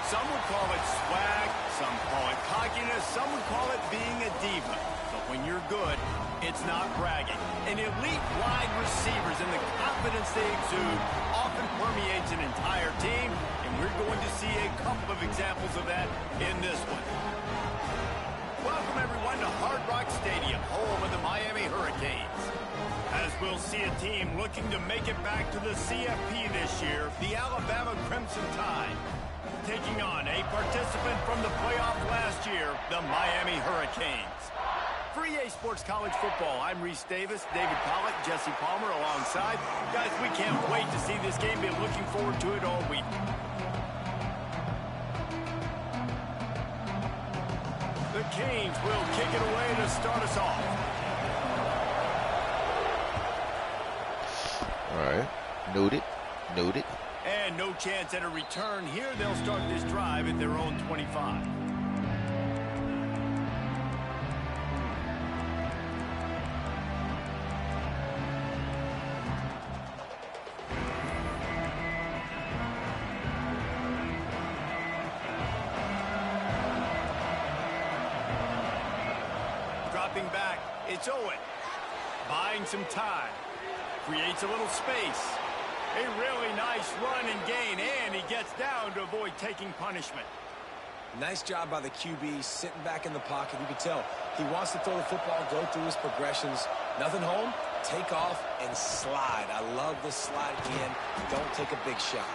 Some would call it swag, some call it cockiness, some would call it being a diva. But when you're good, it's not bragging. And elite wide receivers and the confidence they exude often permeates an entire team, and we're going to see a couple of examples of that in this one. Welcome, everyone, to Hard Rock Stadium, home of the Miami Hurricanes. As we'll see a team looking to make it back to the CFP this year, the Alabama Crimson Tide, taking on a participant from the playoff last year, the Miami Hurricanes. For EA Sports College Football, I'm Reese Davis, David Pollack, Jesse Palmer alongside. Guys, we can't wait to see this game. Been looking forward to it all week. The Canes will kick it away to start us off. All right, noted. And no chance at a return here. They'll start this drive at their own 25. Dropping back, it's Owen. Buying some time. Creates a little space. A really nice run and gain, and he gets down to avoid taking punishment. Nice job by the QB, sitting back in the pocket. You can tell he wants to throw the football, go through his progressions. Nothing home, take off, and slide. I love the slide again. Don't take a big shot.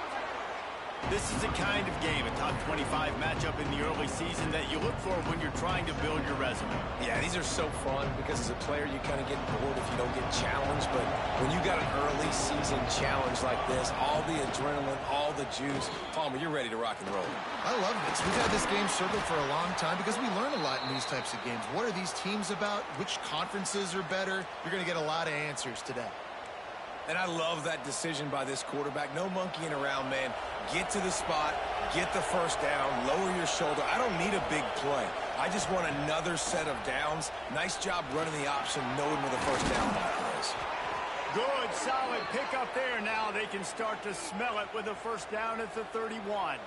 This is the kind of game, a top 25 matchup in the early season that you look for when you're trying to build your resume. Yeah, these are so fun because as a player, you kind of get bored if you don't get challenged. But when you got an early season challenge like this, all the adrenaline, all the juice, Palmer, you're ready to rock and roll. I love this. We've had this game circled for a long time because we learn a lot in these types of games. What are these teams about? Which conferences are better? You're going to get a lot of answers today. And I love that decision by this quarterback. No monkeying around, man. Get to the spot, get the first down, lower your shoulder. I don't need a big play. I just want another set of downs. Nice job running the option, knowing where the first down marker is. Good, solid pickup there. Now they can start to smell it with a first down at the 31.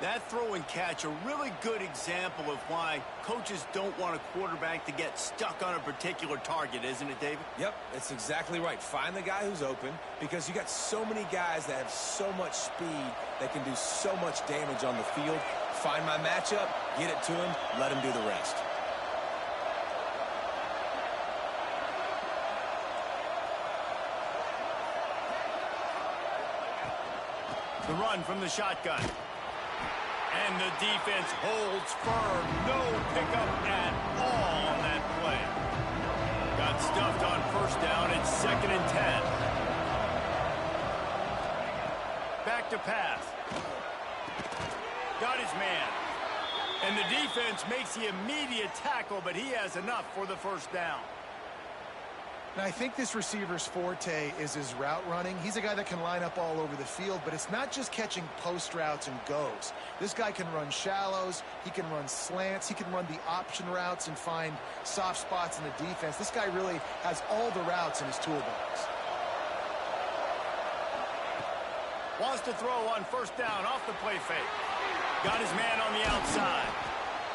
That throw and catch, a really good example of why coaches don't want a quarterback to get stuck on a particular target, isn't it, David? Yep, that's exactly right. Find the guy who's open because you got so many guys that have so much speed that can do so much damage on the field. Find my matchup, get it to him, let him do the rest. The run from the shotgun. And the defense holds firm. No pickup at all on that play. Got stuffed on first down. It's 2nd and 10. Back to pass. Got his man. And the defense makes the immediate tackle, but he has enough for the first down. Now, I think this receiver's forte is his route running. He's a guy that can line up all over the field, but it's not just catching post routes and goes. This guy can run shallows, he can run slants, he can run the option routes and find soft spots in the defense. This guy really has all the routes in his toolbox. Wants to throw on first down off the play fake. Got his man on the outside.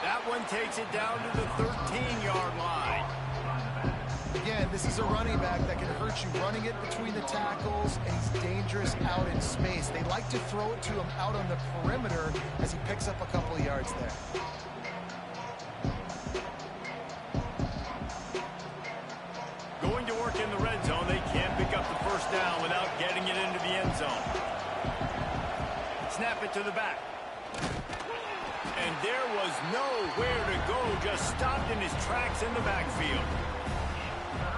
That one takes it down to the 13-yard line. Again, this is a running back that can hurt you running it between the tackles, and he's dangerous out in space. They like to throw it to him out on the perimeter as he picks up a couple of yards there. Going to work in the red zone. They can't pick up the first down without getting it into the end zone. Snap it to the back. And there was nowhere to go, just stopped in his tracks in the backfield.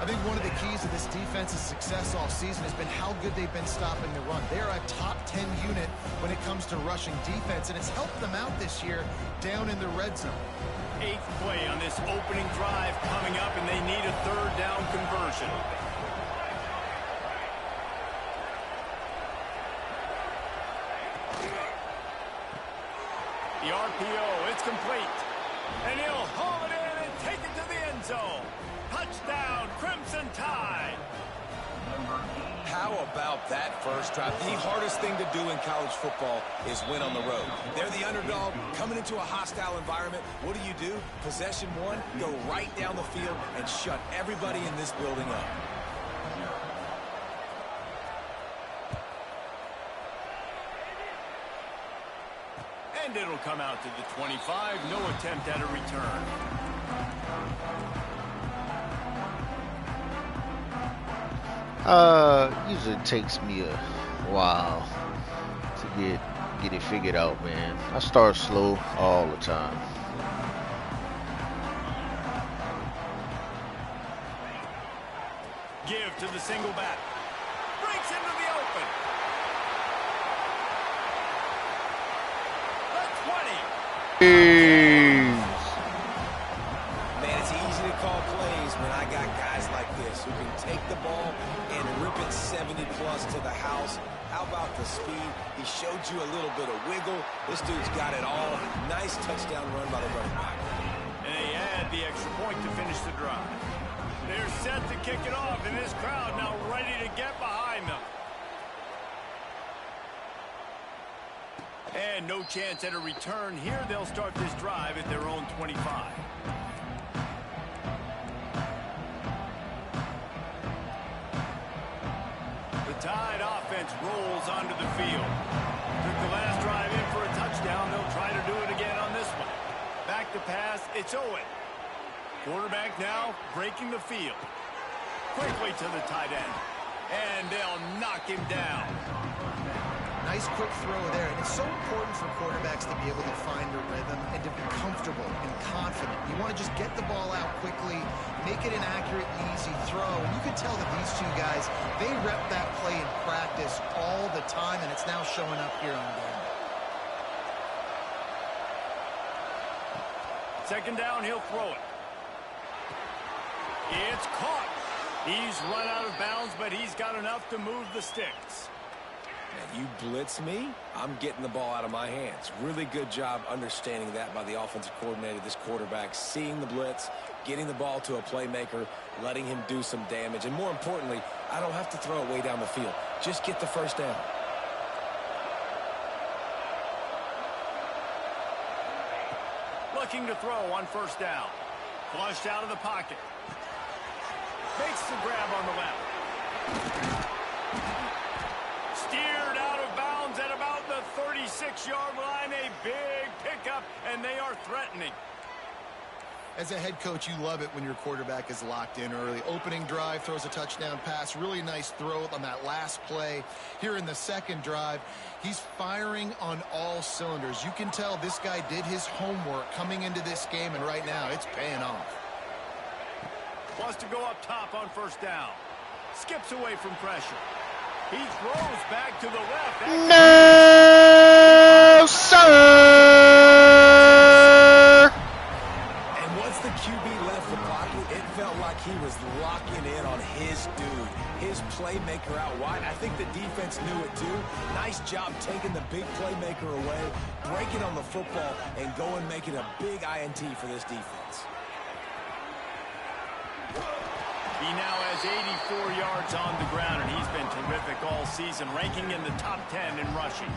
I think one of the keys to this defense's success all season has been how good they've been stopping the run. They're a top 10 unit when it comes to rushing defense, and it's helped them out this year down in the red zone. 8th play on this opening drive coming up, and they need a 3rd down conversion. The RPO, it's complete. And he'll haul it in and take it to the end zone. Touchdown, Crimson Tide. How about that first drive? The hardest thing to do in college football is win on the road. They're the underdog coming into a hostile environment. What do? Possession one, go right down the field and shut everybody in this building up. And it'll come out to the 25. No attempt at a return. Usually takes me a while to get it figured out, man. I start slow all the time. Give to the single back. Breaks into the open. The 20. Man, it's easy to call plays when I got guys like this who can take the ball and rip it 70-plus to the house. How about the speed? He showed you a little bit of wiggle. This dude's got it all. Nice touchdown run by the running back. And they add the extra point to finish the drive. They're set to kick it off, and this crowd now ready to get behind them. And no chance at a return here. They'll start this drive at their own 25. The Tide offense rolls onto the field. Took the last drive in for a touchdown. They'll try to do it again on this one. Back to pass. It's Owen. Quarterback now breaking the field. Quickly to the tight end. And they'll knock him down. Nice quick throw there. And it's so important for quarterbacks to be able to find a rhythm and to be comfortable and confident. You want to just get the ball out quickly, make it an accurate, easy throw. And you can tell that these two guys, they rep that play in practice all the time, and it's now showing up here on game. Second down, he'll throw it. It's caught. He's run out of bounds, but he's got enough to move the sticks. And you blitz me, I'm getting the ball out of my hands. Really good job understanding that by the offensive coordinator, this quarterback, seeing the blitz, getting the ball to a playmaker, letting him do some damage. And more importantly, I don't have to throw it way down the field. Just get the first down. Looking to throw on first down. Flushed out of the pocket. Makes the grab on the left. Steered out of bounds at about the 36-yard line. A big pickup, and they are threatening. As a head coach, you love it when your quarterback is locked in early. Opening drive, throws a touchdown pass. Really nice throw on that last play. Here in the second drive, he's firing on all cylinders. You can tell this guy did his homework coming into this game, and right now it's paying off. Wants to go up top on first down. Skips away from pressure. He throws back to the left. No, sir! And once the QB left the pocket, it felt like he was locking in on his dude, his playmaker out wide. I think the defense knew it too. Nice job taking the big playmaker away, breaking on the football, and going making a big INT for this defense. He now has 84 yards on the ground, and he's been terrific all season, ranking in the top 10 in rushing.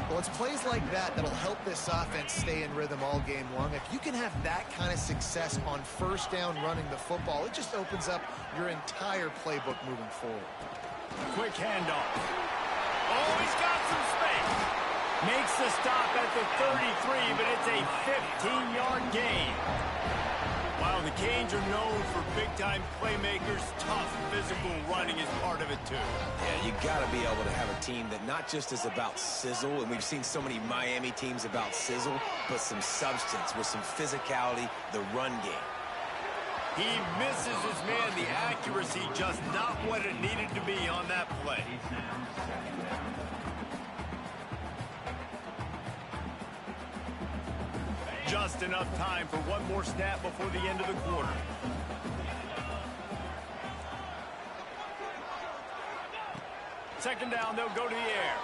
Well, it's plays like that that'll help this offense stay in rhythm all game long. If you can have that kind of success on first down running the football, it just opens up your entire playbook moving forward. Quick handoff. Oh, he's got some space. Makes the stop at the 33, but it's a 15-yard gain. While the Canes are known for big-time playmakers, tough physical running is part of it too. Yeah, you got to be able to have a team that not just is about sizzle, and we've seen so many Miami teams about sizzle, but some substance with some physicality, the run game. He misses his man. The accuracy just not what it needed to be on that play. Just enough time for one more snap before the end of the quarter. Second down, they'll go to the air.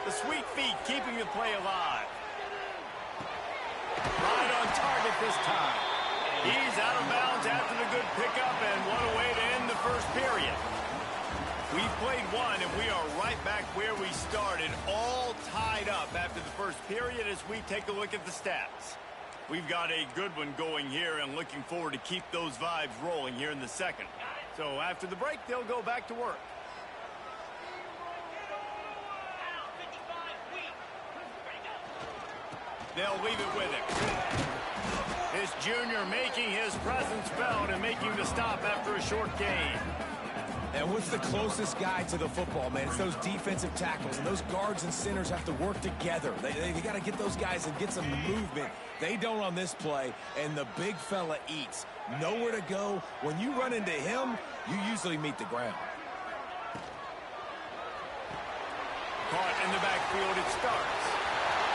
The sweet feet keeping the play alive. Right on target this time. He's out of bounds after the good pickup, and what a way to end the first period. We played one, and we are right back where we started, all tied up after the first period as we take a look at the stats. We've got a good one going here and looking forward to keep those vibes rolling here in the second. So after the break, they'll go back to work. They'll leave it with him. This junior making his presence felt and making the stop after a short gain. And what's the closest guy to the football, man? It's those defensive tackles, and those guards and centers have to work together. They got to get those guys and get some movement. They don't on this play, and the big fella eats. Nowhere to go. When you run into him, you usually meet the ground. Caught in the backfield, it starts.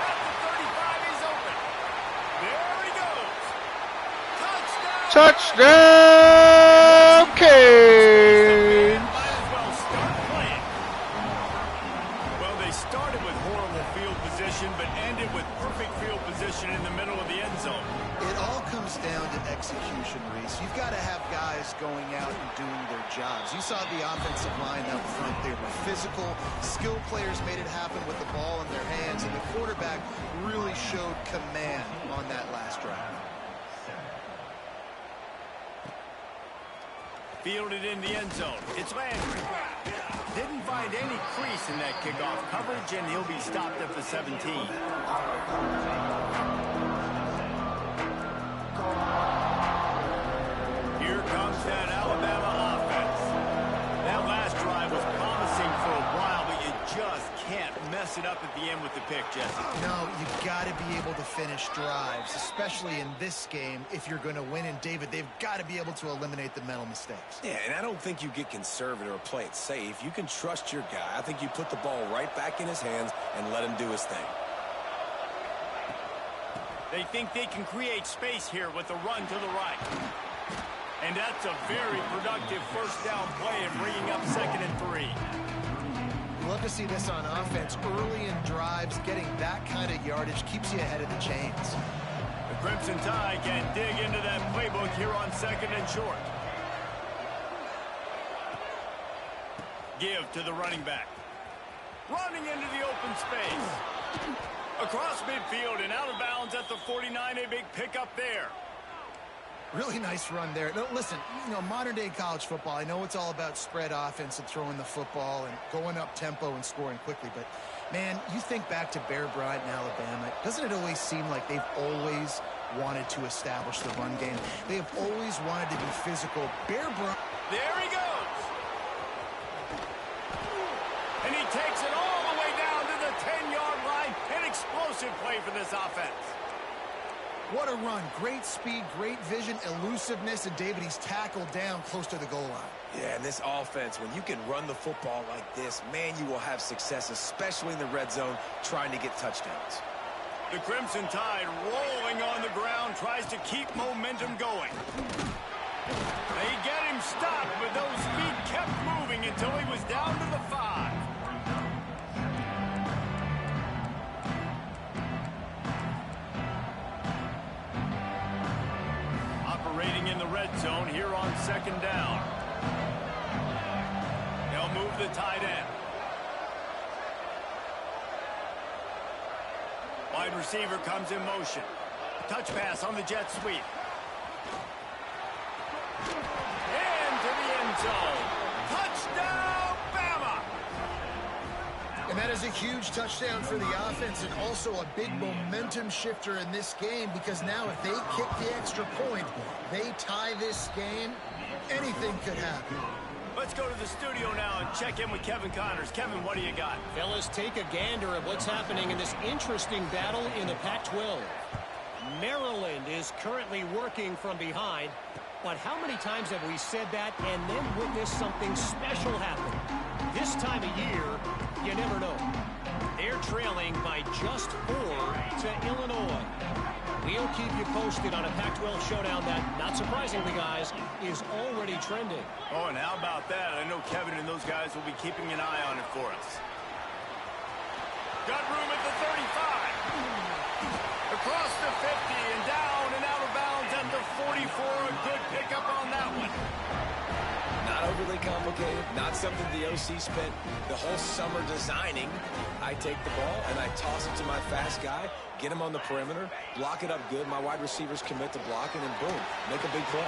At the 35, he's open. There he goes. Touchdown! Touchdown, Kane! Might as well start playing. Well, they started with horrible field position, but ended with perfect field position in the middle of the end zone. It all comes down to execution, Reese. You've got to have guys going out and doing their jobs. You saw the offensive line up front. They were physical. Skilled players made it happen with the ball in their hands, and the quarterback really showed command on that last drive. Fielded in the end zone. It's Landry. Didn't find any crease in that kickoff coverage, and he'll be stopped at the 17. Here comes that Alabama offense. That last drive was promising for a while, but you just can't mess it up at the end with the pick, Jesse. No, you've got to be able to finish drives, especially in this game. If you're going to win, and David, they've got to be able to eliminate the mental mistakes. Yeah, and I don't think you get conservative or play it safe. You can trust your guy. I think you put the ball right back in his hands and let him do his thing. They think they can create space here with a run to the right. And that's a very productive first down play and bringing up 2nd and 3. You love to see this on offense. Early in drives, getting that kind of yardage keeps you ahead of the chains. The Crimson Tide can dig into that playbook here on 2nd and short. Give to the running back. Running into the open space. Across midfield and out of bounds at the 49, a big pickup there. Really nice run there. No, listen, modern-day college football, I know it's all about spread offense and throwing the football and going up tempo and scoring quickly, but, man, you think back to Bear Bryant in Alabama, doesn't it always seem like they've always wanted to establish the run game? They have always wanted to be physical. Bear Bryant... There he goes. And he takes it all the way down to the 10-yard line. An explosive play for this offense. What a run. Great speed, great vision, elusiveness, and David, he's tackled down close to the goal line. Yeah, and this offense, when you can run the football like this, man, you will have success, especially in the red zone, trying to get touchdowns. The Crimson Tide rolling on the ground, tries to keep momentum going. They get him stopped, but those feet kept moving until he was down to the 5. Operating in the red zone here on 2nd down. They'll move the tight end. Wide receiver comes in motion. Touch pass on the jet sweep. Into the end zone. Touchdown, Bama! And that is a huge touchdown for the offense and also a big momentum shifter in this game, because now if they kick the extra point, they tie this game, anything could happen. Let's go to the studio now and check in with Kevin Connors. Kevin, what do you got? Fellas, take a gander at what's happening in this interesting battle in the Pac-12. Maryland is currently working from behind, but how many times have we said that and then witnessed something special happen? This time of year, you never know. They're trailing by just 4 to Illinois. We'll keep you posted on a Pac-12 showdown that, not surprisingly, guys, is already trending. Oh, and how about that? I know Kevin and those guys will be keeping an eye on it for us. Got room at the 35. Across the 50 and down and out of bounds at the 44. A good pickup on that one. Not overly complicated. complicated, not something the OC spent the whole summer designing. I take the ball and I toss it to my fast guy, get him on the perimeter, block it up good. My wide receivers commit to blocking, and boom, make a big play.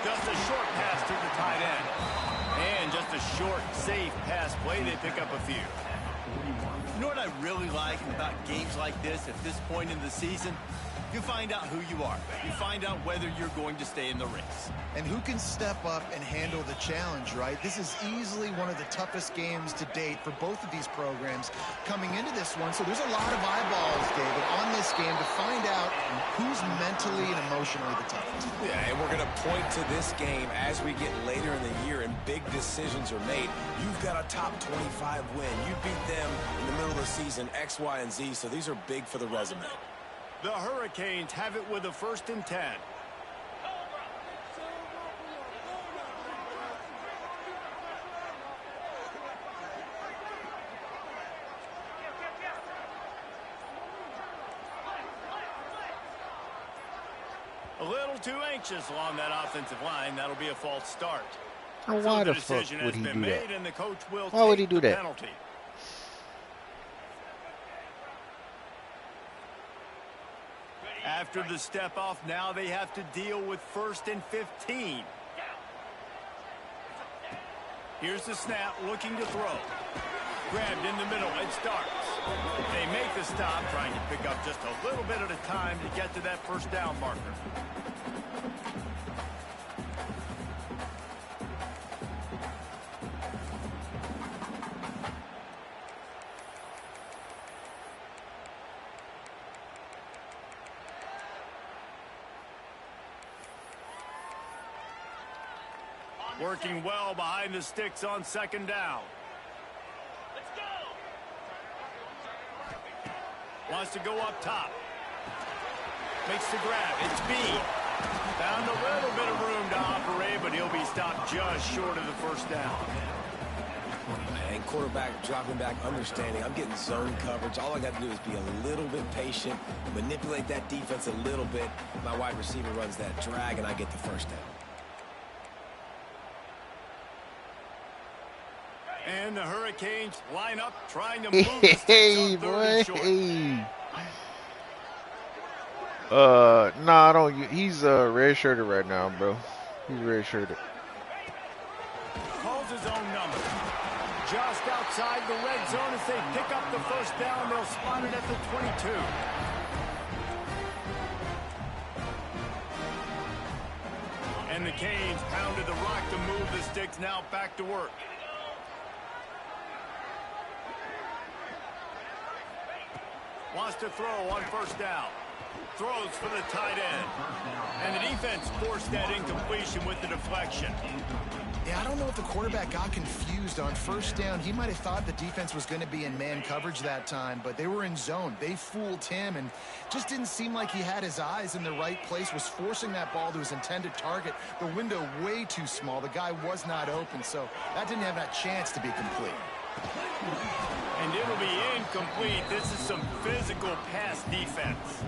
Just a short pass to the tight end. And just a short, safe pass play. They pick up a few. You know what I really like about games like this at this point in the season? You find out who you are. You find out whether you're going to stay in the race. And who can step up and handle the challenge, right? This is easily one of the toughest games to date for both of these programs coming into this one. So there's a lot of eyeballs, David, on this game to find out who's mentally and emotionally the toughest. Yeah, and we're going to point to this game as we get later in the year and big decisions are made. You've got a top 25 win. You beat them in the middle of the season, X, Y, and Z. So these are big for the resume. The Hurricanes have it with a 1st and 10. A little too anxious along that offensive line. That'll be a false start. Now, why the fuck would he do that? And the coach will Why would he do that? Penalty. After the step off, now they have to deal with 1st and 15. Here's the snap, looking to throw. Grabbed in the middle, it starts. They make the stop, trying to pick up just a little bit at a time to get to that 1st down marker. Working well behind the sticks on 2nd down. Let's go. Wants to go up top. Makes the grab. It's B. Found a little bit of room to operate, but he'll be stopped just short of the 1st down. And quarterback dropping back, understanding I'm getting zone coverage. All I got to do is be a little bit patient, manipulate that defense a little bit. My wide receiver runs that drag, and I get the 1st down. And the Hurricanes line up, trying to move the sticks on 3rd and short. Hey. Nah, I don't. He's red-shirted right now, bro. He's red-shirted. Calls his own number. Just outside the red zone as they pick up the 1st down. They'll spot it at the 22. And the Canes pounded the rock to move the sticks. Now back to work. Wants to throw on 1st down. Throws for the tight end. And the defense forced that incompletion with the deflection. Yeah, I don't know if the quarterback got confused on 1st down. He might have thought the defense was going to be in man coverage that time, but they were in zone. They fooled him and just didn't seem like he had his eyes in the right place, was forcing that ball to his intended target. The window way too small. The guy was not open, so that didn't have that chance to be complete. And it'll be incomplete. This is some physical pass defense.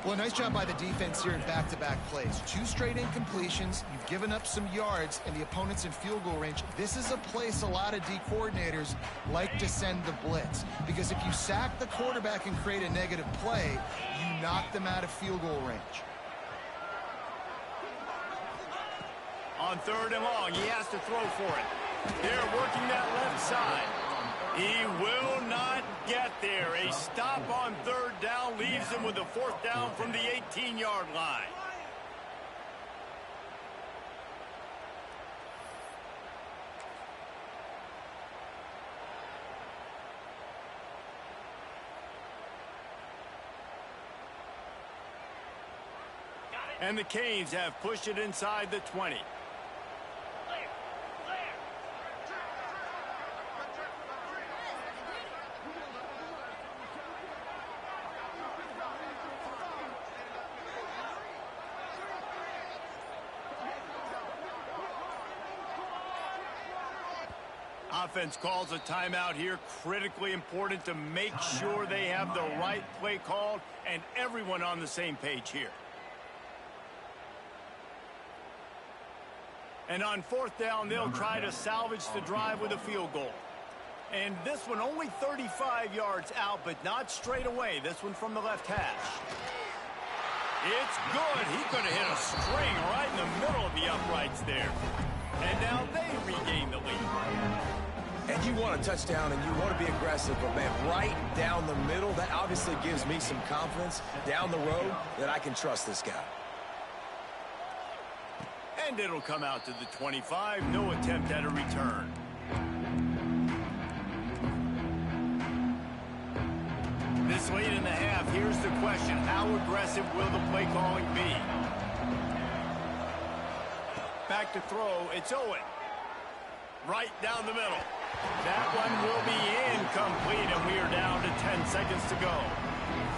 Well, nice job by the defense here in back-to-back plays. 2 straight incompletions. You've given up some yards, and the opponent's in field goal range. This is a place a lot of D coordinators like to send the blitz, because if you sack the quarterback and create a negative play, you knock them out of field goal range. On 3rd and long, he has to throw for it. They're working that left side. He will not get there. A stop on 3rd down leaves him with a 4th down from the 18-yard line. And the Canes have pushed it inside the 20. Offense calls a timeout here. Critically important to make sure they have the right play called and everyone on the same page here. And on 4th down, they'll try to salvage the drive with a field goal. And this one only 35 yards out, but not straight away. This one from the left hash. It's good. He could have hit a string right in the middle of the uprights there. And now they regain the lead. And you want a touchdown and you want to be aggressive, but man, right down the middle, that obviously gives me some confidence down the road that I can trust this guy. And it'll come out to the 25. No attempt at a return. This late in the half, here's the question. How aggressive will the play calling be? Back to throw. It's Owen. Right down the middle. That one will be incomplete, and we are down to 10 seconds to go.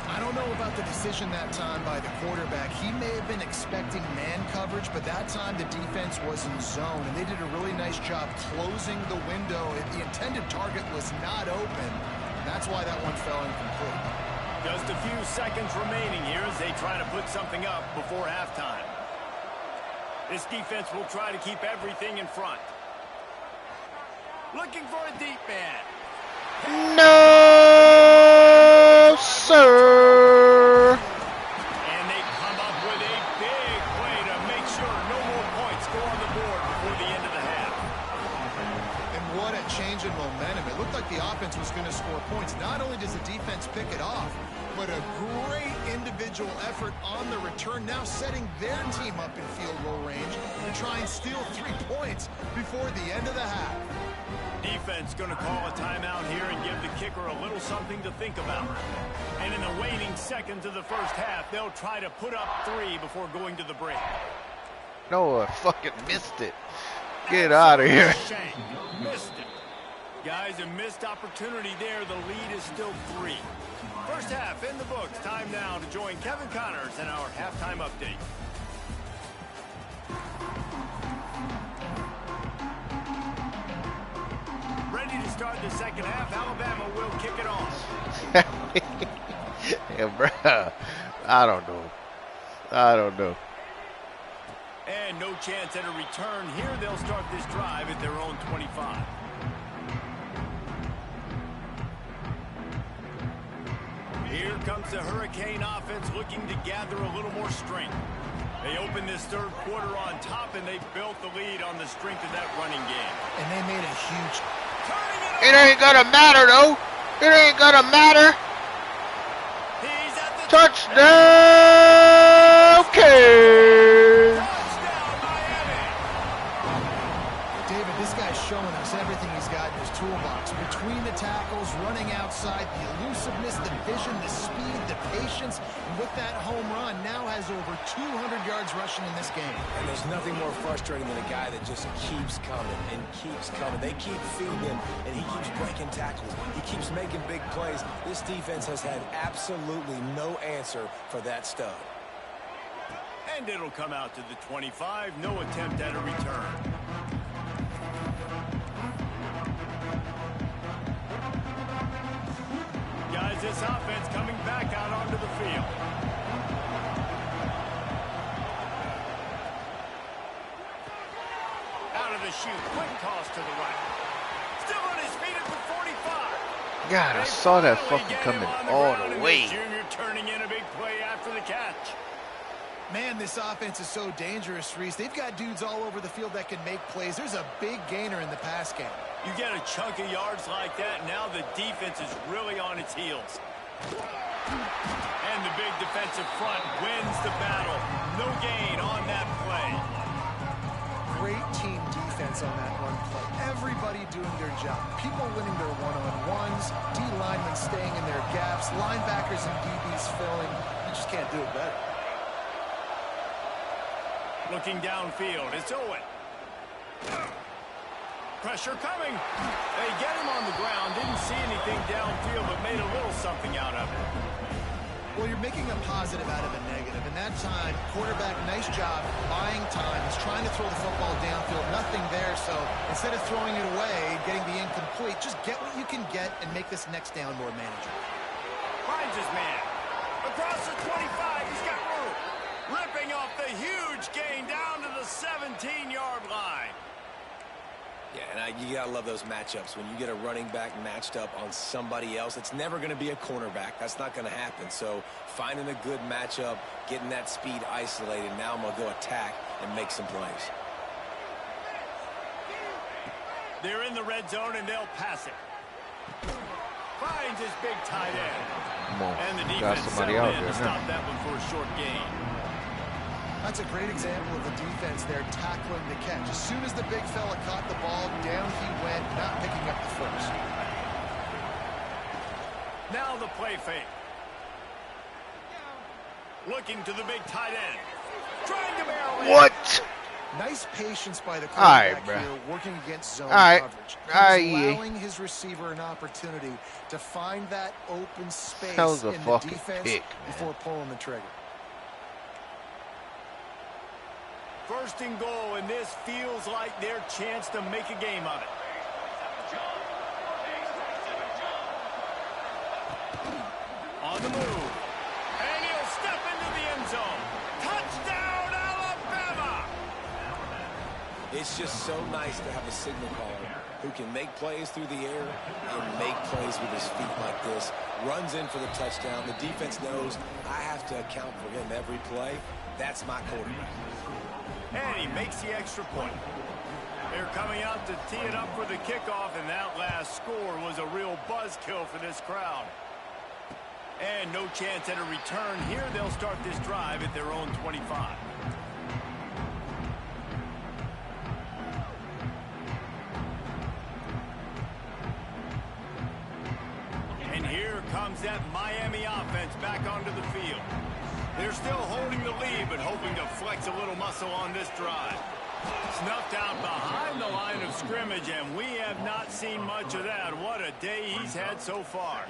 I don't know about the decision that time by the quarterback. He may have been expecting man coverage, but that time the defense was in zone, and they did a really nice job closing the window. The intended target was not open. That's why that one fell incomplete. Just a few seconds remaining here as they try to put something up before halftime. This defense will try to keep everything in front. Looking for a deep man. No, sir. And they come up with a big play to make sure no more points go on the board before the end of the half. And what a change in momentum. It looked like the offense was going to score points. Not only does the defense pick it off, but a great individual effort on the return, now setting their team up in field goal range to try and steal 3 points before the end of the half. Defense going to call a timeout here and give the kicker a little something to think about. And in the waning seconds of the first half, they'll try to put up 3 before going to the break. Noah fucking missed it. Get out of here. Shank missed it. Guys, a missed opportunity there. The lead is still 3. First half in the books. Time now to join Kevin Connors in our halftime update. Ready to start the second half. Alabama will kick it off. Yeah, bro. I don't know. And no chance at a return here. They'll start this drive at their own 25. Here comes the Hurricane offense looking to gather a little more strength. They open this third quarter on top, and they built the lead on the strength of that running game. And they made a huge... It ain't gonna matter, though. It ain't gonna matter. He's at the Touchdown, Cavs. touchdown, Miami. David, this guy's showing us everything he's got in his toolbox. Between the tackles, running outside, the elusiveness, the vision, the speed, the patience. And with that home run, now has over 200 yards rushing in this game. And there's nothing more frustrating than a guy that just keeps coming and keeps coming. They keep feeding him, and he keeps breaking tackles. He keeps making big plays. This defense has had absolutely no answer for that stud. And it'll come out to the 25. No attempt at a return. Guys, this offense coming back out onto the field. Out of the chute, quick toss to the right. Still on his feet at the 45. God, I saw that fucking coming all the way. Junior turning in a big play after the catch. Man, this offense is so dangerous, Reese. They've got dudes all over the field that can make plays. There's a big gainer in the pass game. You get a chunk of yards like that, now the defense is really on its heels. And the big defensive front wins the battle. No gain on that play. Great team defense on that run play. Everybody doing their job. People winning their one-on-ones, D linemen staying in their gaps, linebackers and DBs filling. You just can't do it better. Looking downfield, it's Owen. Pressure coming. They get him on the ground. Didn't see anything downfield, but made a little something out of it. Well, you're making a positive out of a negative. And that time, quarterback, nice job, buying time. He's trying to throw the football downfield. Nothing there, so instead of throwing it away, getting the incomplete, just get what you can get and make this next down more manageable. Finds his man. Across the 25, he's got room. Ripping off the huge gain down to the 17-yard line. Yeah, and you gotta love those matchups. When you get a running back matched up on somebody else, it's never going to be a cornerback. That's not going to happen. So finding a good matchup, getting that speed isolated, now I'm going to go attack and make some plays. They're in the red zone, and they'll pass it. Finds his big tight end. Come on. And the Got defense somebody settled out in there to now. stop that one for a short gain. That's a great example of the defense there tackling the catch. As soon as the big fella caught the ball, down he went, not picking up the first. Now the play fake. Looking to the big tight end. Trying to barrel in. What? Nice patience by the All quarterback right, here, working against zone right. coverage. Yeah. Allowing his receiver an opportunity to find that open space That was a in the fucking defense pick, before pulling the trigger. First and goal, and this feels like their chance to make a game of it. On the move. And he'll step into the end zone. Touchdown, Alabama! It's just so nice to have a signal caller who can make plays through the air and make plays with his feet like this. Runs in for the touchdown. The defense knows I have to account for him every play. That's my quarterback. And he makes the extra point. They're coming out to tee it up for the kickoff, and that last score was a real buzzkill for this crowd. And no chance at a return here. They'll start this drive at their own 25. And here comes that Miami offense back onto the field. They're still holding the lead, but hoping to flex a little muscle on this drive. Snuffed out behind the line of scrimmage, and we have not seen much of that. What a day he's had so far.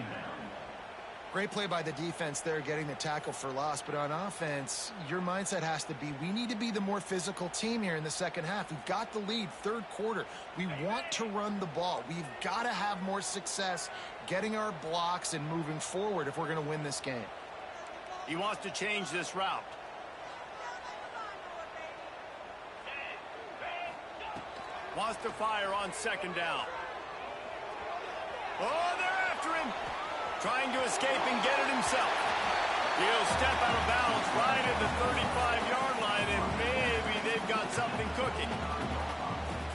Great play by the defense there, getting the tackle for loss. But on offense, your mindset has to be, we need to be the more physical team here in the second half. We've got the lead, third quarter. We want to run the ball. We've got to have more success getting our blocks and moving forward if we're going to win this game. He wants to change this route. Wants to fire on second down. Oh, they're after him. Trying to escape and get it himself. He'll step out of bounds right at the 35-yard line, and maybe they've got something cooking.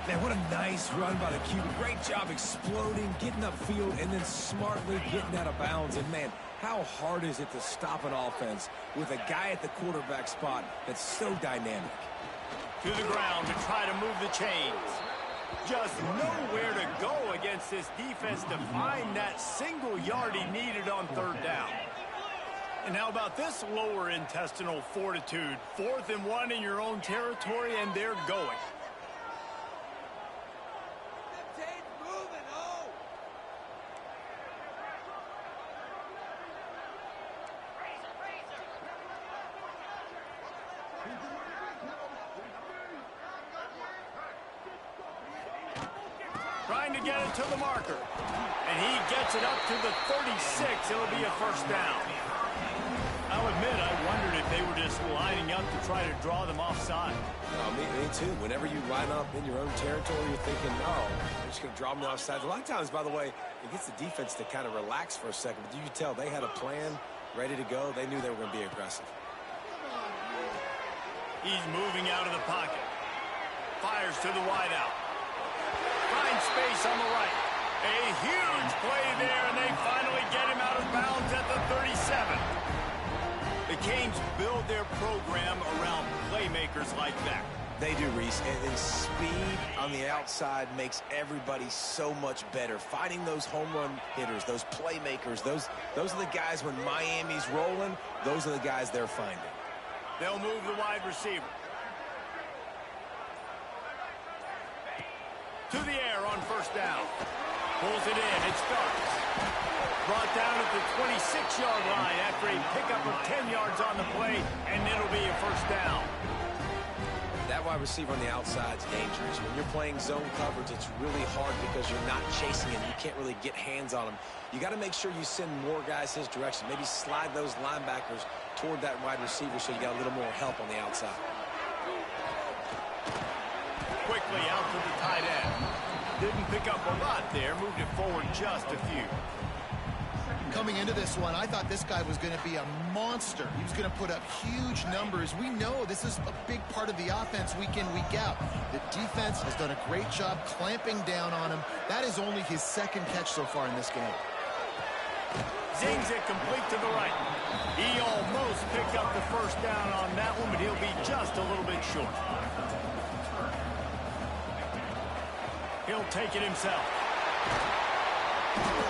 Man, what a nice run by the QB. Great job exploding, getting upfield, and then smartly getting out of bounds. And, man, how hard is it to stop an offense with a guy at the quarterback spot that's so dynamic? To the ground to try to move the chains. Just nowhere to go against this defense to find that single yard he needed on third down. And how about this lower intestinal fortitude? 4th and 1 in your own territory, and they're going. Trying to get it to the marker. And he gets it up to the 36. It'll be a first down. I'll admit, I wondered if they were just lining up to try to draw them offside. Me too. Whenever you line up in your own territory, you're thinking, oh, they're just going to draw them offside. A lot of times, by the way, it gets the defense to kind of relax for a second. But you can tell they had a plan ready to go. They knew they were going to be aggressive. He's moving out of the pocket. Fires to the wideout. Finds space on the right. A huge play there, and they finally get him out of bounds at the 37. The Canes build their program around playmakers like that. They do, Reese, and speed on the outside makes everybody so much better. Finding those home run hitters, those playmakers, those are the guys when Miami's rolling, those are the guys they're finding. They'll move the wide receiver. To the air on first down. Pulls it in. It starts. Brought down at the 26-yard line after a pickup of 10 yards on the play, and it'll be a first down. That wide receiver on the outside is dangerous. When you're playing zone coverage, it's really hard because you're not chasing him. You can't really get hands on him. You got to make sure you send more guys his direction. Maybe slide those linebackers toward that wide receiver so you got a little more help on the outside. Quickly out to the tight end. Didn't pick up a lot there. Moved it forward just a few. Coming into this one, I thought this guy was going to be a monster. He was going to put up huge numbers. We know this is a big part of the offense week in, week out. The defense has done a great job clamping down on him. That is only his second catch so far in this game. Zings it complete to the right. He almost picked up the first down on that one, but he'll be just a little bit short. He'll take it himself.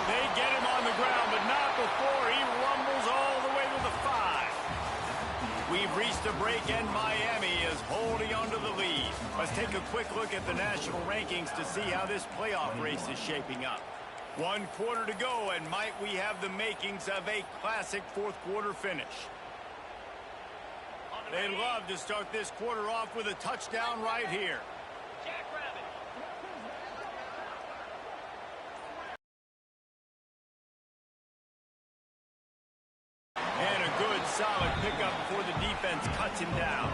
They get him on the ground, but not before he rumbles all the way to the 5. We've reached a break, and Miami is holding on to the lead. Let's take a quick look at the national rankings to see how this playoff race is shaping up. 1 quarter to go, and might we have the makings of a classic fourth-quarter finish. They'd love to start this quarter off with a touchdown right here. And a good, solid pickup before the defense cuts him down.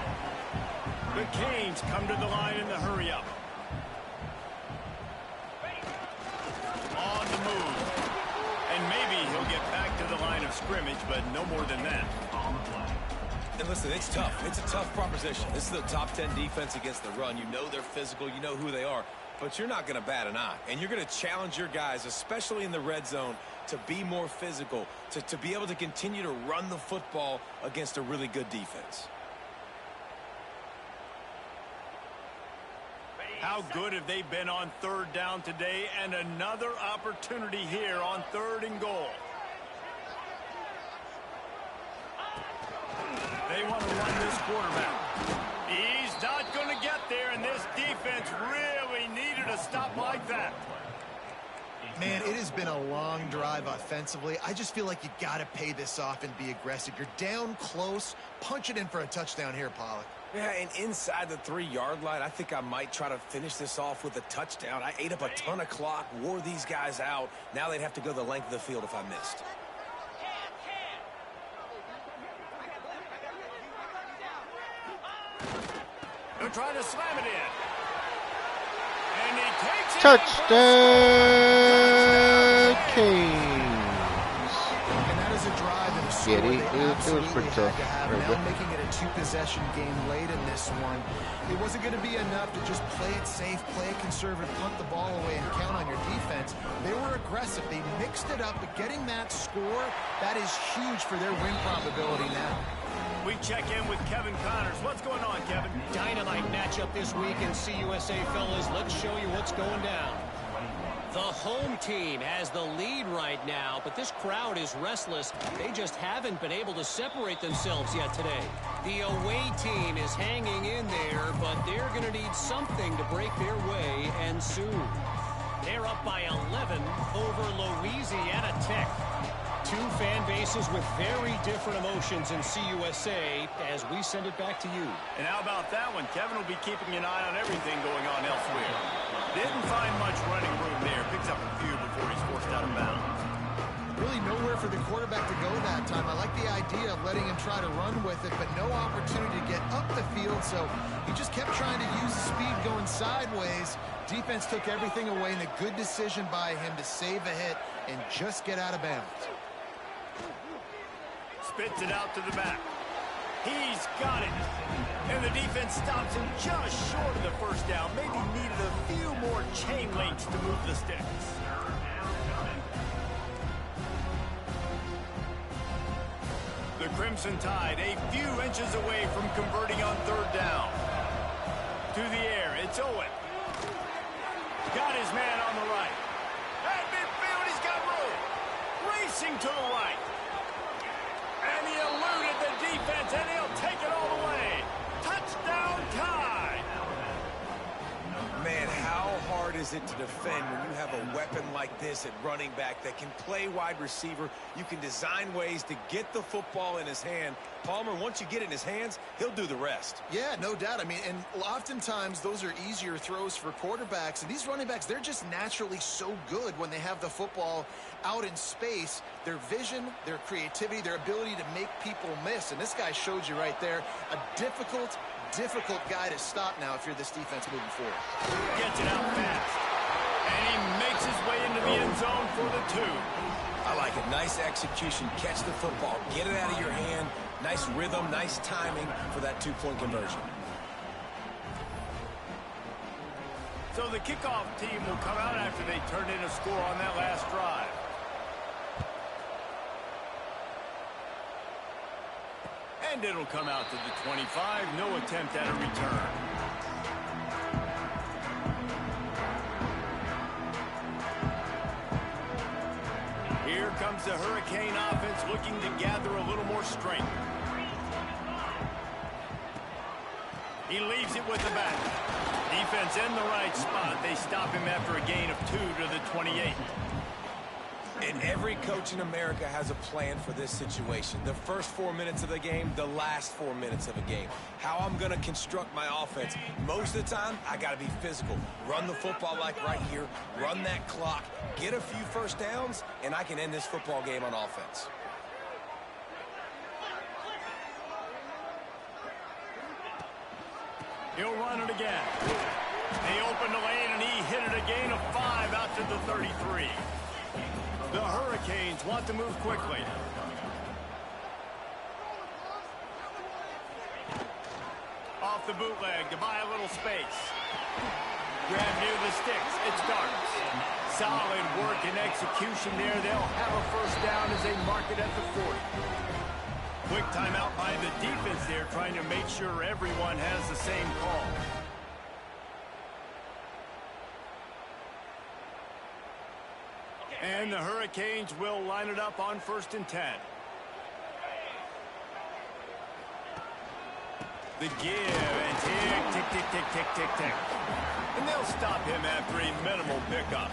The Canes come to the line in the hurry-up. On the move. And maybe he'll get back to the line of scrimmage, but no more than that. And listen, it's tough. It's a tough proposition. This is the top 10 defense against the run. You know they're physical. You know who they are. But you're not going to bat an eye. And you're going to challenge your guys, especially in the red zone, to be more physical, to be able to continue to run the football against a really good defense. How good have they been on third down today? And another opportunity here on 3rd and goal. They want to run this quarterback. He's not going to get there, and this defense really needed a stop like that. Man, it has been a long drive offensively. I just feel like you got to pay this off and be aggressive. You're down close. Punch it in for a touchdown here, Pollack. Yeah, and inside the 3-yard line, I think I might try to finish this off with a touchdown. I ate up a ton of clock, wore these guys out. Now they'd have to go the length of the field if I missed. They're trying to slam it in. And he takes it. Touchdown, Canes. And that is a drive and a score Yeah, they it was absolutely pretty had tough. to have. Right Now there. making it a 2-possession game late in this one. It wasn't going to be enough to just play it safe, play it conservative, punt the ball away, and count on your defense. They were aggressive. They mixed it up, but getting that score, that is huge for their win probability now. We check in with Kevin Connors. What's going on, Kevin? Dynamite matchup this week in CUSA, fellas. Let's show you what's going down. The home team has the lead right now, but this crowd is restless. They just haven't been able to separate themselves yet today. The away team is hanging in there, but they're going to need something to break their way, and soon. They're up by 11 over Louisiana Tech. 2 fan bases with very different emotions in CUSA as we send it back to you. And how about that one? Kevin will be keeping an eye on everything going on elsewhere. Didn't find much running room there. Picks up a few before he's forced out of bounds. Really nowhere for the quarterback to go that time. I like the idea of letting him try to run with it, but no opportunity to get up the field, so he just kept trying to use the speed going sideways. Defense took everything away, and a good decision by him to save a hit and just get out of bounds. Spits it out to the back. He's got it. And the defense stops him just short of the first down. Maybe needed a few more chain links to move the sticks. The Crimson Tide a few inches away from converting on 3rd down. To the air, it's Owen. Got his man on the right. At midfield, he's got room. Racing to the right. And he eluded the defense, and he'll take it all the way. Touchdown, Tide. Man, how hard is it to defend when you have a weapon like this at running back that can play wide receiver? You can design ways to get the football in his hand. Palmer, once you get it in his hands, he'll do the rest. Yeah, no doubt. I mean, and oftentimes those are easier throws for quarterbacks. And these running backs, they're just naturally so good when they have the football out in space. Their vision, their creativity, their ability to make people miss. And this guy showed you right there a difficult guy to stop now if you're this defense moving forward. Gets it out fast. And he makes his way into the end zone for the 2. I like it. Nice execution. Catch the football. Get it out of your hand. Nice rhythm, nice timing for that 2-point conversion. So the kickoff team will come out after they turn in a score on that last drive. And it'll come out to the 25. No attempt at a return. Here comes the Hurricane offense looking to gather a little more strength. He leaves it with the back. Defense in the right spot. They stop him after a gain of 2 to the 28. And every coach in America has a plan for this situation. The first 4 minutes of the game, the last 4 minutes of a game. How I'm going to construct my offense. Most of the time, I got to be physical. Run the football like right here. Run that clock. Get a few first downs, and I can end this football game on offense. He'll run it again. They open the lane, and he hit it a gain of 5 out to the 33. The Hurricanes want to move quickly. Off the bootleg to buy a little space. Grab near the sticks. It's Darts. Solid work and execution there. They'll have a first down as they mark it at the 40. Quick timeout by the defense there, trying to make sure everyone has the same call. And the Hurricanes will line it up on 1st and 10. The give and tick, tick, tick, tick, tick, tick, tick. And they'll stop him after a minimal pickup.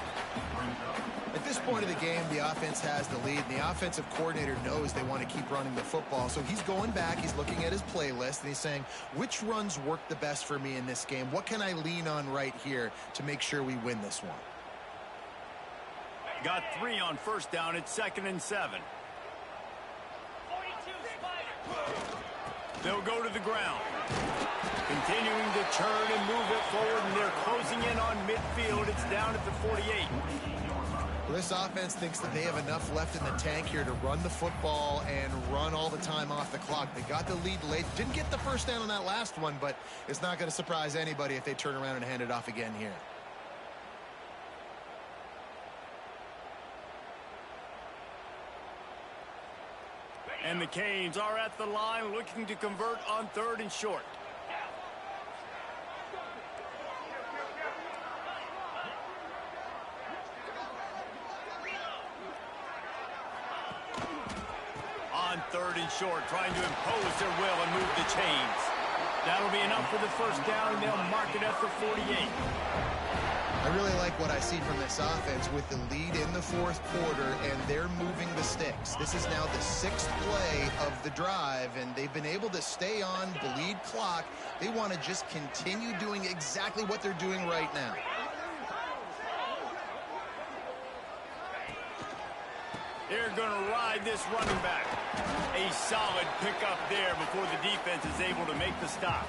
At this point of the game, the offense has the lead, and the offensive coordinator knows they want to keep running the football. So he's going back, he's looking at his playlist, and he's saying, which runs work the best for me in this game? What can I lean on right here to make sure we win this one? Got 3 on 1st down. It's 2nd and 7. They'll go to the ground. Continuing to turn and move it forward, and they're closing in on midfield. It's down at the 48. Well, this offense thinks that they have enough left in the tank here to run the football and run all the time off the clock. They got the lead late. Didn't get the first down on that last one, but it's not going to surprise anybody if they turn around and hand it off again here. And the Canes are at the line looking to convert on 3rd and short. On 3rd and short, trying to impose their will and move the chains. That'll be enough for the first down, and they'll mark it at the 48. I really like what I see from this offense with the lead in the 4th quarter, and they're moving the sticks. This is now the 6th play of the drive, and they've been able to stay on the lead clock. They want to just continue doing exactly what they're doing right now. They're going to ride this running back. A solid pickup there before the defense is able to make the stop.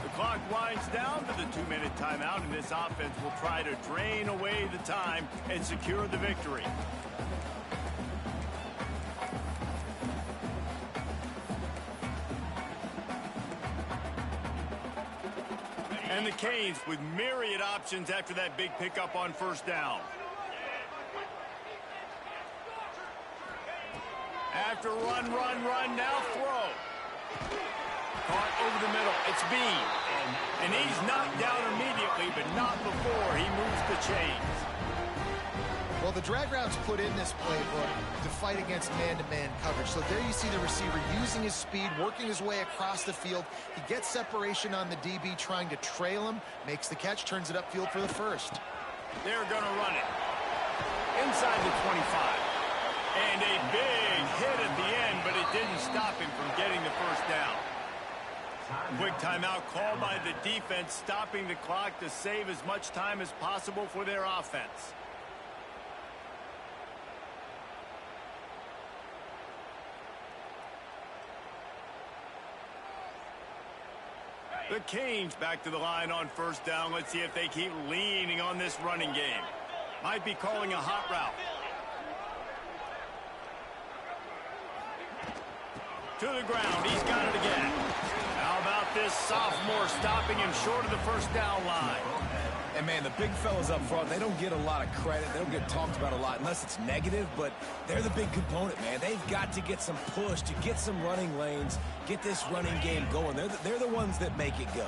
The clock winds down to the 2-minute timeout, and this offense will try to drain away the time and secure the victory. And the Canes with myriad options after that big pickup on 1st down. After run, now throw. Caught over the middle. It's Bean. And he's knocked down immediately, but not before he moves the chains. Well, the drag routes put in this playbook to fight against man-to-man coverage. So there you see the receiver using his speed, working his way across the field. He gets separation on the DB, trying to trail him, makes the catch, turns it upfield for the first. They're going to run it. Inside the 25. And a big hit at the end, but it didn't stop him from getting the first down. Quick timeout called by the defense, stopping the clock to save as much time as possible for their offense. The McCain's back to the line on first down. Let's see if they keep leaning on this running game. Might be calling a hot route. To the ground. He's got it again. How about this sophomore stopping him short of the first down line? And, man, the big fellas up front, they don't get a lot of credit. They don't get talked about a lot unless it's negative, but they're the big component, man. They've got to get some push, to get some running lanes, get this running game going. They're the ones that make it go.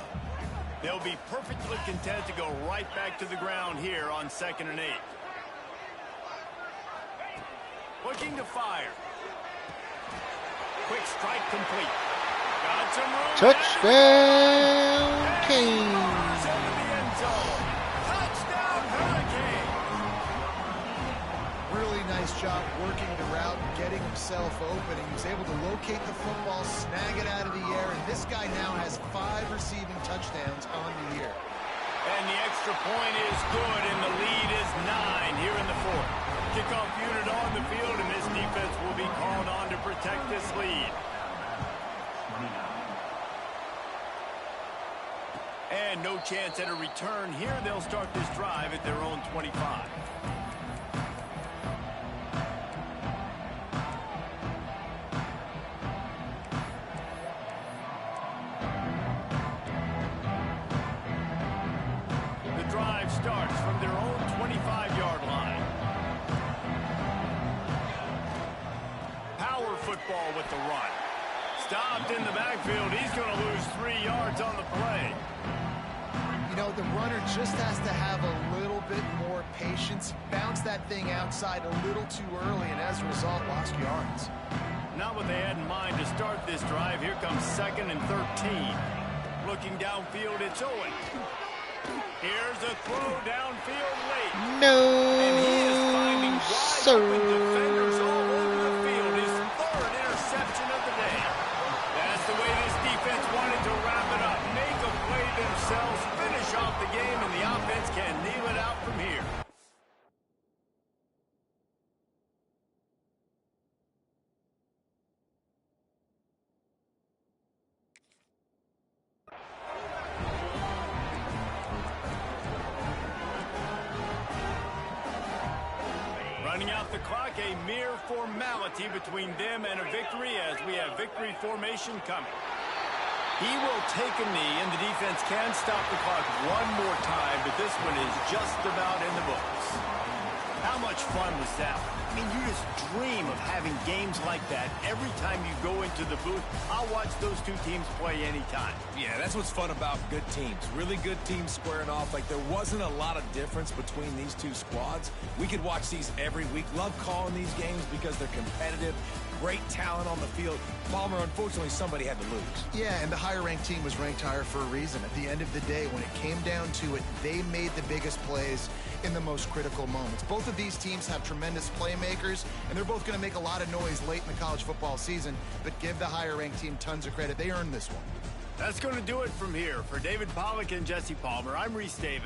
They'll be perfectly content to go right back to the ground here on 2nd and 8. Looking to fire. Quick strike complete. Got some room. Touchdown, King. Touchdown, Hurricane. Really nice job working the route, getting himself open. He was able to locate the football, snag it out of the air, and this guy now has 5 receiving touchdowns on the year. And the extra point is good, and the lead is 9 here in the 4th. Kickoff unit on the field, and this defense will be called on to protect this lead. And no chance at a return here. They'll start this drive at their own 25. The drive starts from their own 25-yard line. Power football with the run. Stopped in the backfield. He's going to lose 3 yards on the play. You know, the runner just has to have a little bit more patience. Bounce that thing outside a little too early, and as a result, lost yards. Not what they had in mind to start this drive. Here comes 2nd and 13. Looking downfield, it's Owen. Here's a throw downfield late. No, And he is finding wide open defenders all over the field. His 3rd interception of the day. That's the way this defense wanted to wrap it up. Make a play themselves, finish off the game, and the offense can kneel it out from here. Running out the clock, a mere formality between them and a victory as we have victory formation coming. He will take a knee, and the defense can stop the clock one more time, but this one is just about in the books. How much fun was that? I mean, you just dream of having games like that every time you go into the booth. I'll watch those two teams play anytime. Yeah, that's what's fun about good teams. Really good teams squaring off. Like, there wasn't a lot of difference between these two squads. We could watch these every week. Love calling these games because they're competitive. Great talent on the field. Palmer, unfortunately, somebody had to lose. Yeah, and the higher-ranked team was ranked higher for a reason. At the end of the day, when it came down to it, they made the biggest plays in the most critical moments. Both of these teams have tremendous playmakers, and they're both going to make a lot of noise late in the college football season, but give the higher-ranked team tons of credit. They earned this one. That's going to do it from here. For David Pollack and Jesse Palmer, I'm Reese Davis.